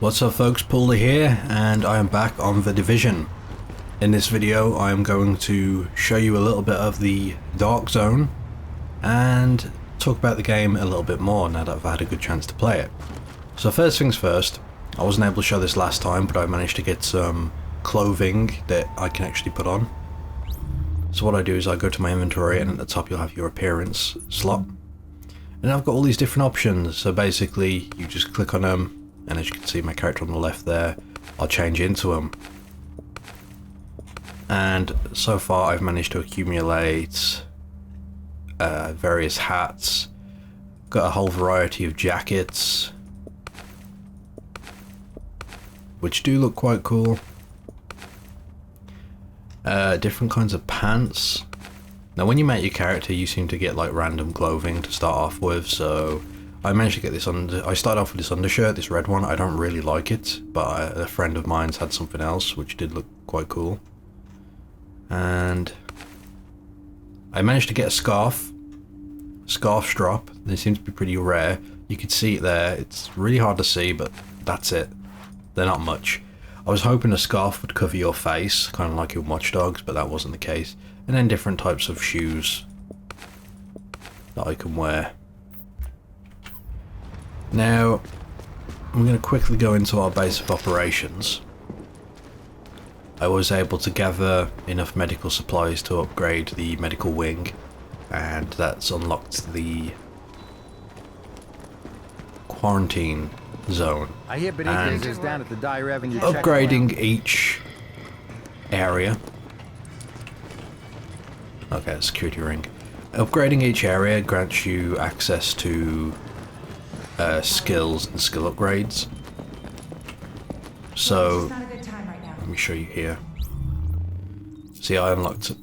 What's up folks, Pauleh here, and I am back on The Division. In this video I am going to show you a little bit of the Dark Zone and talk about the game a little bit more now that I've had a good chance to play it. So first things first, I wasn't able to show this last time, but I managed to get some clothing that I can actually put on. So what I do is I go to my inventory, and at the top you'll have your appearance slot. And I've got all these different options, so basically you just click on them, and as you can see my character on the left there, I'll change into them. And so far I've managed to accumulate various hats, got a whole variety of jackets, which do look quite cool. Different kinds of pants. Now when you make your character you seem to get like random clothing to start off with, so I managed to get this I started off with this undershirt, this red one. I don't really like it, but a friend of mine's had something else which did look quite cool. And I managed to get a scarf strap. They seem to be pretty rare. You can see it there, it's really hard to see, but that's it. They're not much. I was hoping a scarf would cover your face, kind of like in Watch Dogs, but that wasn't the case. And then different types of shoes that I can wear. Now, I'm going to quickly go into our base of operations. I was able to gather enough medical supplies to upgrade the medical wing, and that's unlocked the quarantine zone. I hear Benitez is down at the die revenue upgrading each area. Okay, security ring. Upgrading each area grants you access to skills and skill upgrades. So let me show you here. See, I unlocked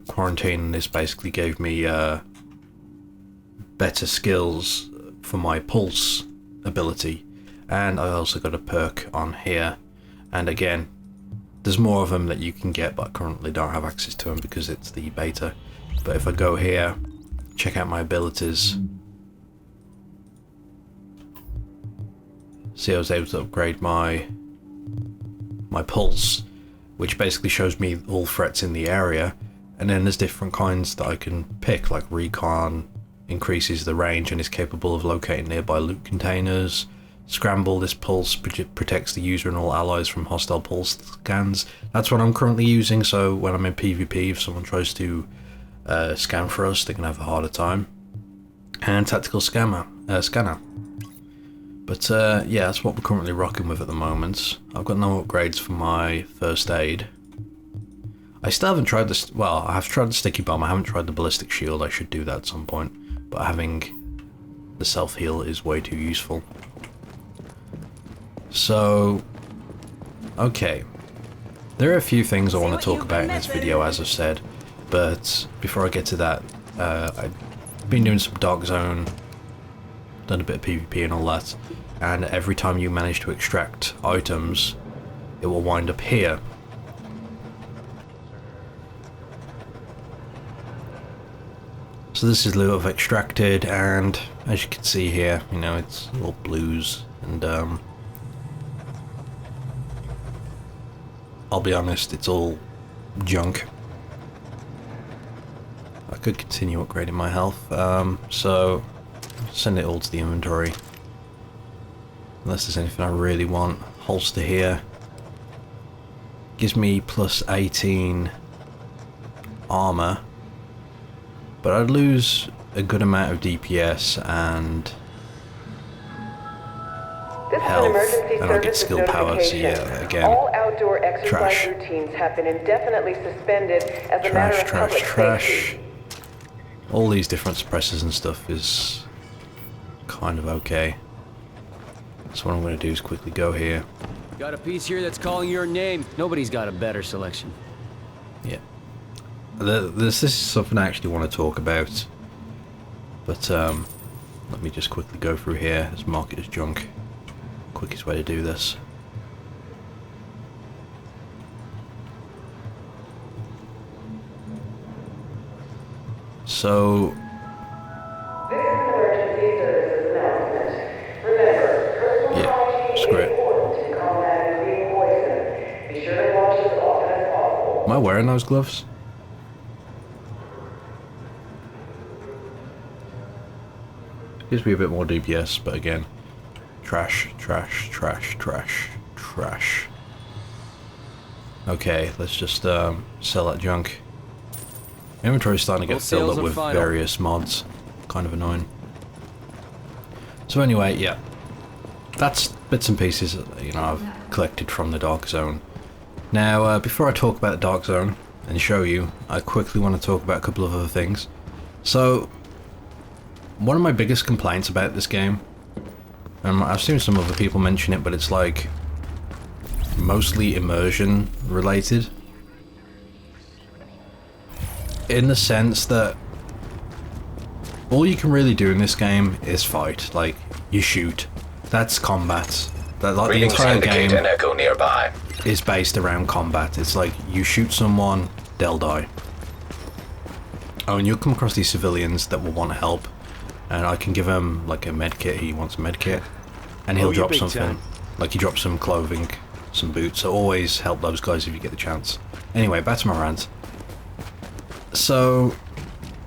quarantine, and this basically gave me better skills for my pulse ability. And I also got a perk on here, and again there's more of them that you can get, but I currently don't have access to them because it's the beta. But if I go here, check out my abilities, see, I was able to upgrade my pulse, which basically shows me all threats in the area. And then there's different kinds that I can pick, like recon increases the range and is capable of locating nearby loot containers. Scramble, this pulse protects the user and all allies from hostile pulse scans. That's what I'm currently using, so when I'm in PvP, if someone tries to scan for us, they can have a harder time. And tactical scanner. But yeah, that's what we're currently rocking with at the moment. I've got no upgrades for my first aid. I still haven't tried this. Well, I have tried the sticky bomb. I haven't tried the ballistic shield. I should do that at some point. But having the self heal is way too useful. So, okay. There are a few things I want to talk about in this video, as I've said. But before I get to that, I've been doing some Dark Zone, done a bit of PvP and all that. And every time you manage to extract items, it will wind up here. So this is loot I've extracted, and as you can see here, you know, it's all blues, and I'll be honest, it's all junk. I could continue upgrading my health, so send it all to the inventory. Unless there's anything I really want. Holster here. Gives me plus 18 armor. But I'd lose a good amount of DPS and health, and I'll get skill power, so yeah, again, all outdoor exercise trash. routines have been indefinitely suspended as a matter of public safety. All these different suppressors and stuff is kind of okay. So what I'm going to do is quickly go here. Got a piece here that's calling your name. Nobody's got a better selection. Yeah. This is something I actually want to talk about. But let me just quickly go through here. Let's mark it as junk. Quickest way to do this. So yeah, screw it. wearing those gloves? Gives me a bit more DPS, but again, trash, trash, trash, trash, trash. Okay, let's just sell that junk. Inventory's starting to get filled up with various mods. Kind of annoying. So anyway, yeah. That's bits and pieces that, you know, I've collected from the Dark Zone. Now, before I talk about the Dark Zone and show you, I quickly want to talk about a couple of other things. So, one of my biggest complaints about this game, and I've seen some other people mention it, but it's like mostly immersion related. In the sense that all you can really do in this game is fight. Like, you shoot. That's combat. That, like, the entire game an echo nearby. Is based around combat. It's like, you shoot someone, they'll die. Oh, and you'll come across these civilians that will want help. And I can give him, like, a medkit. He wants a medkit. And he'll drop something. Like, he drops some clothing, some boots. So always help those guys if you get the chance. Anyway, back to my rant. So...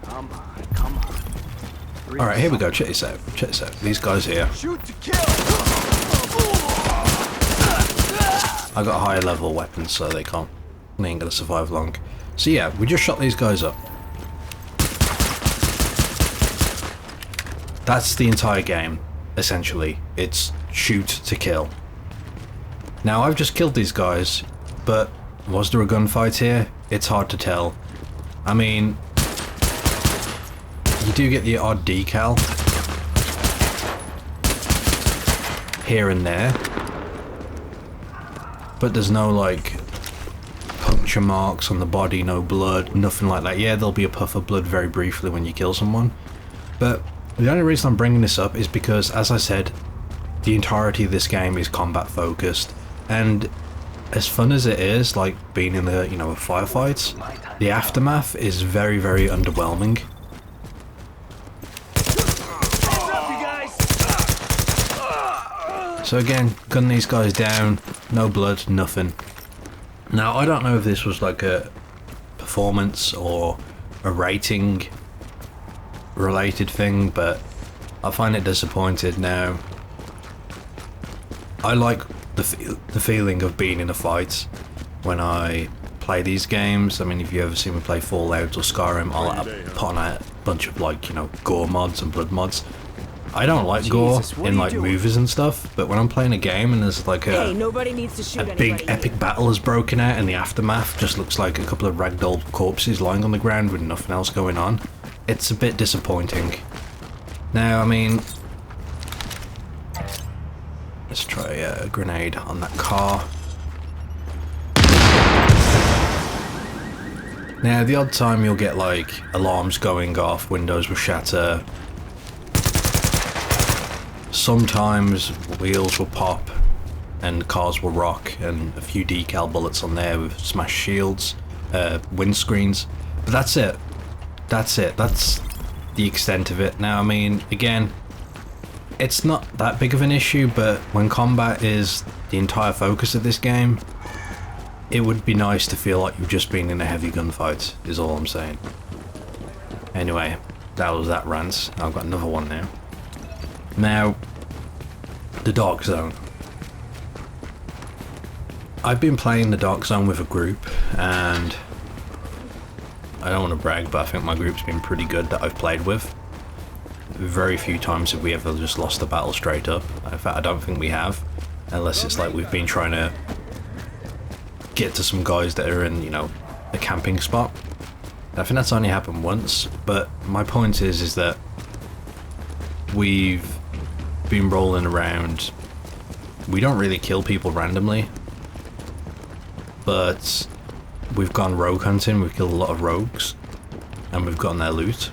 Come on. Alright, here we go. Check this out. Check this out. These guys here. Shoot to kill. I got higher level weapons, so they ain't gonna survive long. So yeah, we just shot these guys up. That's the entire game, essentially. It's shoot to kill. Now, I've just killed these guys, but was there a gunfight here? It's hard to tell. I mean, you do get the odd decal here and there, but there's no, like, puncture marks on the body, no blood, nothing like that. Yeah, there'll be a puff of blood very briefly when you kill someone, but the only reason I'm bringing this up is because, as I said, the entirety of this game is combat focused, and as fun as it is, like being in the, you know, firefights, the aftermath is very, very underwhelming. So again, gun these guys down, no blood, nothing. Now, I don't know if this was like a performance or a rating related thing, but I find it disappointed. Now, I like the feeling of being in a fight when I play these games. I mean, if you ever see me play Fallout or Skyrim, I'll put on a bunch of, like, you know, gore mods and blood mods. I don't like gore in, like, movies and stuff, but when I'm playing a game and there's like a big epic battle has broken out and the aftermath just looks like a couple of ragdoll corpses lying on the ground with nothing else going on, it's a bit disappointing. Now, I mean, let's try a grenade on that car. Now, the odd time you'll get, like, alarms going off, windows will shatter. Sometimes wheels will pop and cars will rock, and a few decal bullets on there with smashed shields, windscreens. But that's it. That's it. That's the extent of it. Now, I mean, again, it's not that big of an issue, but when combat is the entire focus of this game, it would be nice to feel like you've just been in a heavy gunfight, is all I'm saying. Anyway, that was that rant. I've got another one now. Now, the Dark Zone. I've been playing the Dark Zone with a group, and I don't want to brag, but I think my group's been pretty good that I've played with. Very few times have we ever just lost the battle straight up. In fact, I don't think we have, unless it's like we've been trying to get to some guys that are in, you know, a camping spot. I think that's only happened once, but my point is that we've been rolling around. We don't really kill people randomly, but we've gone rogue hunting. We've killed a lot of rogues, and we've gotten their loot.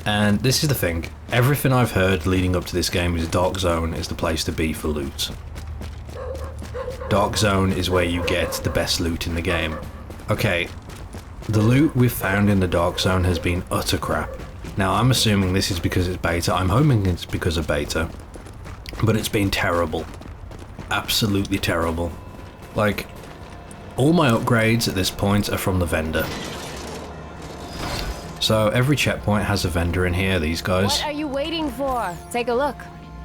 And this is the thing, everything I've heard leading up to this game is Dark Zone is the place to be for loot. Dark Zone is where you get the best loot in the game. Okay, the loot we've found in the Dark Zone has been utter crap. Now, I'm assuming this is because it's beta. I'm hoping it's because of beta, but it's been terrible. Absolutely terrible. Like, All my upgrades at this point are from the vendor. So every checkpoint has a vendor in here, these guys. What are you waiting for? Take a look.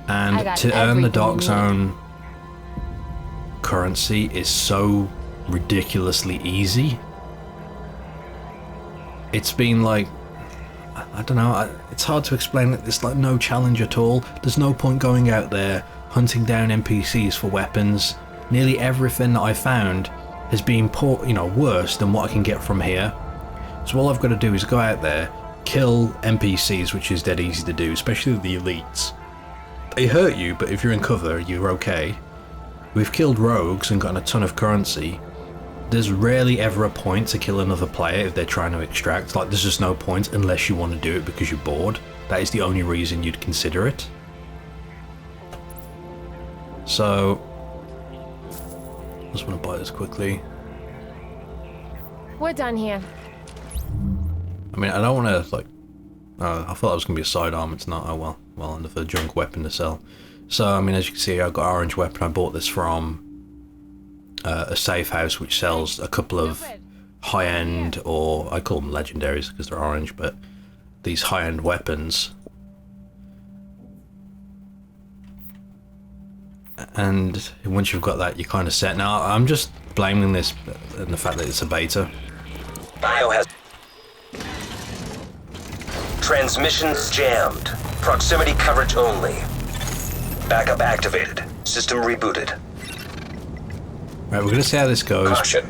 And to earn the Dark Zone currency is so ridiculously easy. It's been like, I don't know, it's hard to explain it. It's like no challenge at all. There's no point going out there hunting down NPCs for weapons. Nearly everything that I found has been worse than what I can get from here. So all I've got to do is go out there, kill NPCs, which is dead easy to do, especially the elites. They hurt you, but if you're in cover, you're okay. We've killed rogues and gotten a ton of currency. There's rarely ever a point to kill another player if they're trying to extract. Like, there's just no point unless you want to do it because you're bored. That is the only reason you'd consider it. So, I just want to buy this quickly. We're done here. I mean, I don't want to, like... I thought that was going to be a sidearm. It's not. Oh, well, another junk weapon to sell. So, I mean, as you can see, I've got an orange weapon. I bought this from a safe house which sells a couple of high-end, or I call them legendaries because they're orange, but these high-end weapons. And once you've got that, you're kind of set. Now, I'm just blaming this on the fact that it's a beta. Biohazard. Transmissions jammed. Proximity coverage only. Backup activated. System rebooted. Right, we're going to see how this goes. Caution.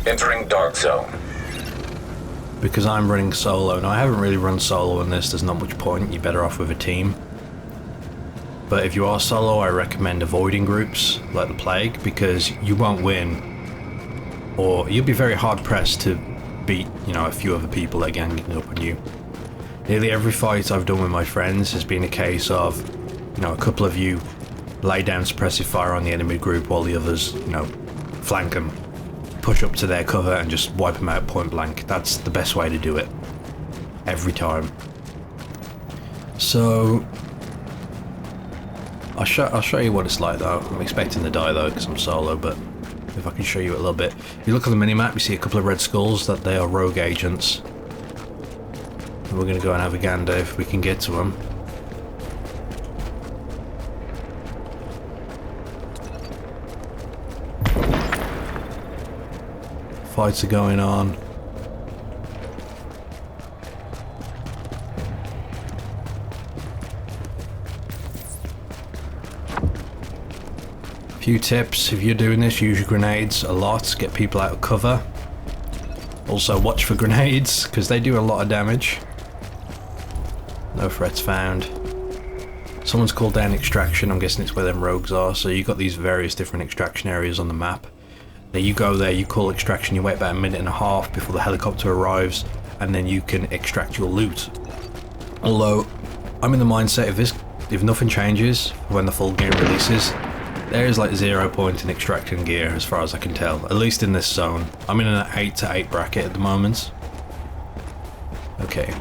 Entering Dark Zone. Because I'm running solo. Now, I haven't really run solo in this. There's not much point. You're better off with a team. But if you are solo, I recommend avoiding groups like the Plague, because you won't win. Or you'll be very hard-pressed to beat, a few other people that are ganging up on you. Nearly every fight I've done with my friends has been a case of, a couple of you lay down suppressive fire on the enemy group while the others, flank them, push up to their cover and just wipe them out point blank. That's the best way to do it. Every time. So, I'll show you what it's like though. I'm expecting to die though because I'm solo, but if I can show you a little bit. If you look at the minimap, you see a couple of red skulls, that they are rogue agents. And we're going to go and have a gander if we can get to them. Fights are going on. Few tips: if you're doing this, use your grenades a lot, get people out of cover. Also watch for grenades because they do a lot of damage. No threats found. Someone's called down extraction. I'm guessing it's where them rogues are. So you've got these various different extraction areas on the map. Now you go there, you call extraction, you wait about a minute and a half before the helicopter arrives, and then you can extract your loot. Although, I'm in the mindset, if nothing changes when the full game releases, there is like 0 point in extracting gear as far as I can tell, at least in this zone. I'm in an 8 to 8 bracket at the moment. Okay.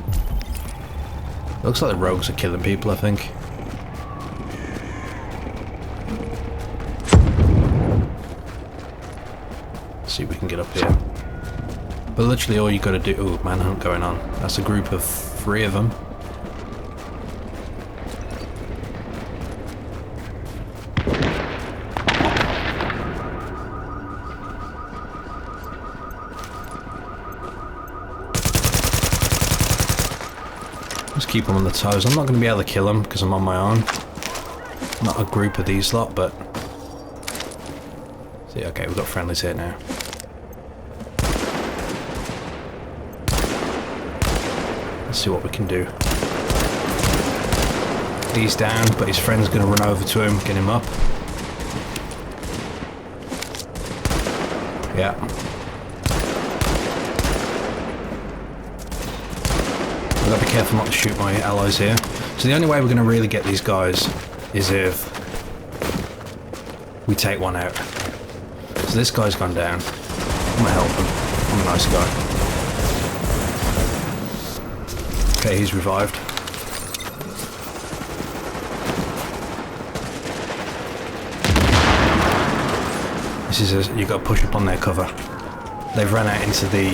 Looks like the rogues are killing people, I think. See if we can get up here. But literally all you gotta do... Oh, manhunt going on. That's a group of 3 of them. Just keep them on the toes. I'm not going to be able to kill them because I'm on my own. Not a group of these lot, but... See, okay, we've got friendlies here now. Let's see what we can do. He's down, but his friend's going to run over to him, get him up. Yeah. I've got to be careful not to shoot my allies here. So the only way we're going to really get these guys is if we take one out. So this guy's gone down. I'm going to help him. I'm a nice guy. Okay, he's revived. This is you've got to push up on their cover. They've run out into the...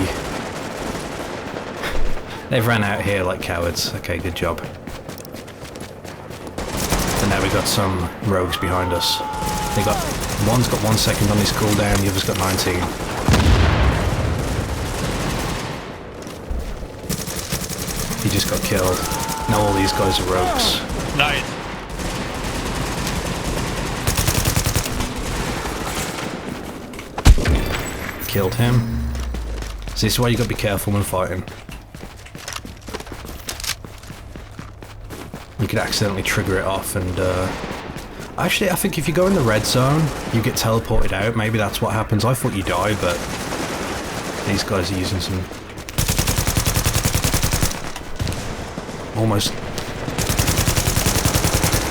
They've ran out here like cowards. Okay, good job. And now we got some rogues behind us. They got... One's got 1 second on his cooldown, the other's got 19. He just got killed. Now all these guys are rogues. Nice. Killed him. So this is why you gotta be careful when fighting. You could accidentally trigger it off and actually I think if you go in the red zone you get teleported out. Maybe that's what happens. I thought you die, but these guys are using some almost...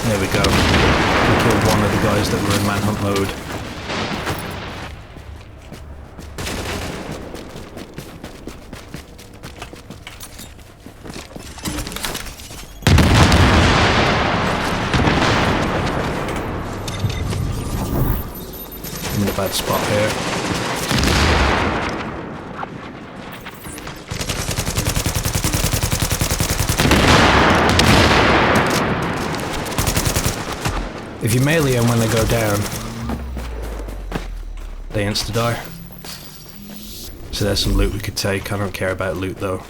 There we go. We killed one of the guys that were in manhunt mode. I'm in a bad spot here. If you melee them when they go down, they insta-die. So there's some loot we could take. I don't care about loot though.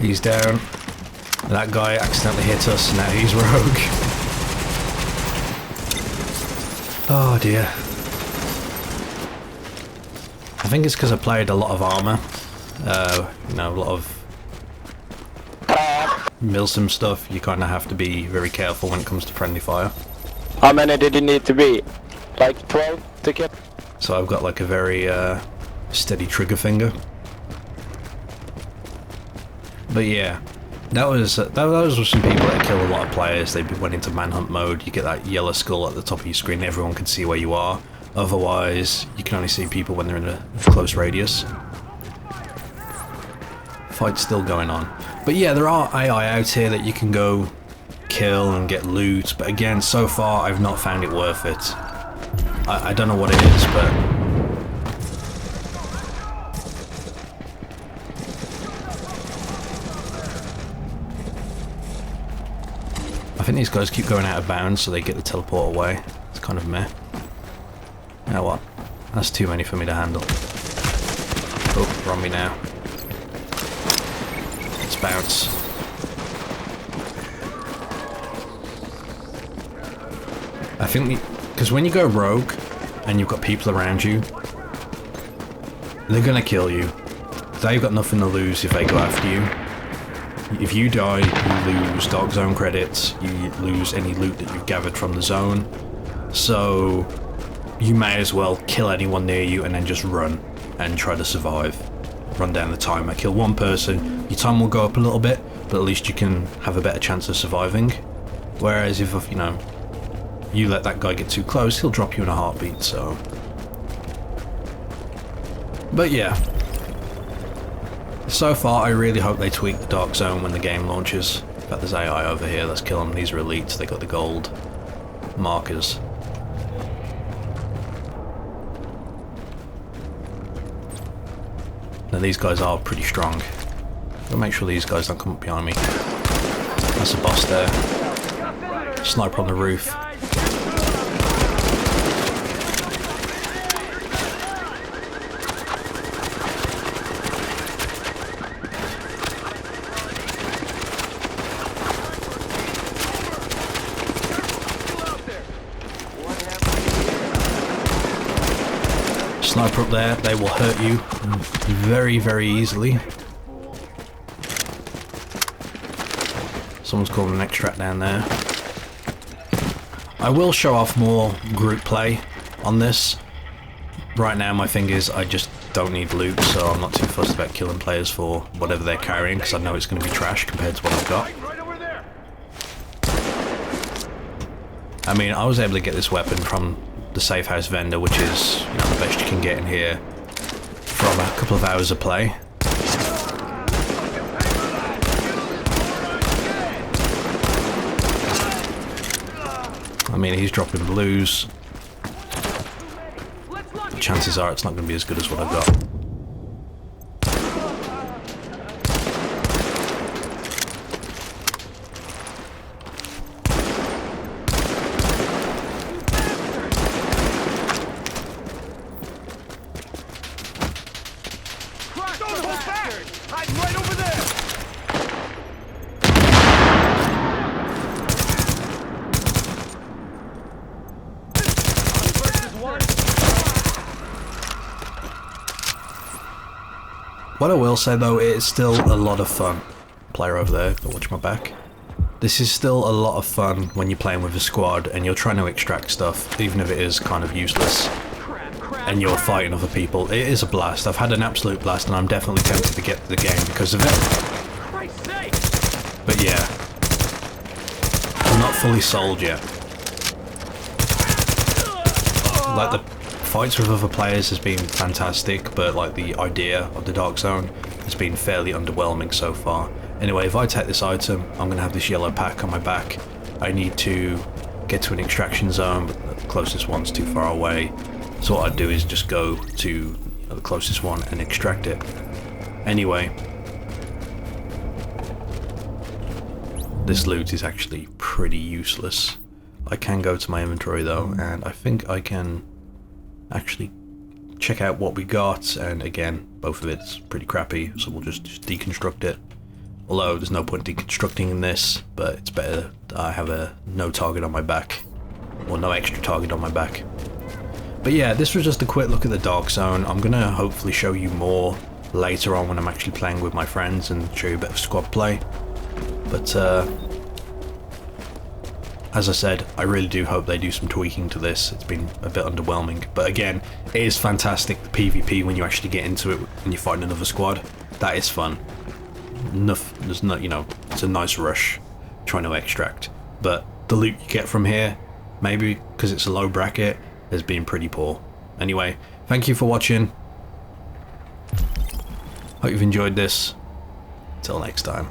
He's down. That guy accidentally hit us, now he's rogue. Oh dear. I think it's because I played a lot of armor. You know, a lot of Milsim stuff. You kind of have to be very careful when it comes to friendly fire. How many did you need to be? Like 12 to kill? So I've got like a very steady trigger finger. But yeah, those were some people that killed a lot of players. They went into manhunt mode. You get that yellow skull at the top of your screen. Everyone can see where you are. Otherwise, you can only see people when they're in a close radius. Fight's still going on. But yeah, there are AI out here that you can go kill and get loot. But again, so far, I've not found it worth it. I don't know what it is, but... I think these guys keep going out of bounds, so they get the teleport away. It's kind of meh. You know what? That's too many for me to handle. Oh, they're on me now. Let's bounce. I think because when you go rogue and you've got people around you, they're gonna kill you. They've got nothing to lose if they go after you. If you die, you lose Dark Zone credits, you lose any loot that you've gathered from the zone. So you may as well kill anyone near you and then just run and try to survive. Run down the timer, kill one person, your time will go up a little bit, but at least you can have a better chance of surviving. Whereas if, you know, you let that guy get too close, he'll drop you in a heartbeat, so... But yeah. So far, I really hope they tweak the Dark Zone when the game launches. In fact, there's AI over here, let's kill them. These are elites, they got the gold markers. Now these guys are pretty strong. Gotta make sure these guys don't come up behind me. That's a boss there. Sniper on the roof. Sniper up there, they will hurt you very, very easily. Someone's calling an extract down there. I will show off more group play on this. Right now my thing is I just don't need loot, so I'm not too fussed about killing players for whatever they're carrying, because I know it's going to be trash compared to what I've got. I mean, I was able to get this weapon from the safe house vendor, which is, you know, the best you can get in here from a couple of hours of play. mean, he's dropping blues. Chances are it's not going to be as good as what I've got. Don't hold back! I'm right over there! What I will say though, it is still a lot of fun. Player over there, don't watch my back. This is still a lot of fun when you're playing with a squad and you're trying to extract stuff, even if it is kind of useless. And you're fighting other people. It is a blast. I've had an absolute blast and I'm definitely tempted to get to the game because of it. But yeah. I'm not fully sold yet. Like, the fights with other players has been fantastic, but like the idea of the Dark Zone has been fairly underwhelming so far. Anyway, if I take this item, I'm gonna have this yellow pack on my back. I need to get to an extraction zone, but the closest one's too far away. So what I'd do is just go to the closest one and extract it. Anyway, this loot is actually pretty useless. I can go to my inventory though, and I think I can actually check out what we got, and again, both of it's pretty crappy, so we'll just deconstruct it. Although there's no point deconstructing in this, but it's better that I have no target on my back, or no extra target on my back. But yeah, this was just a quick look at the Dark Zone. I'm gonna hopefully show you more later on when I'm actually playing with my friends and show you a bit of squad play. But as I said, I really do hope they do some tweaking to this. It's been a bit underwhelming, but again, it is fantastic, the PvP, when you actually get into it and you fight another squad. That is fun. There's not, you know, it's a nice rush trying to extract. But the loot you get from here, maybe because it's a low bracket, has been pretty poor. Anyway, thank you for watching. Hope you've enjoyed this. Till next time.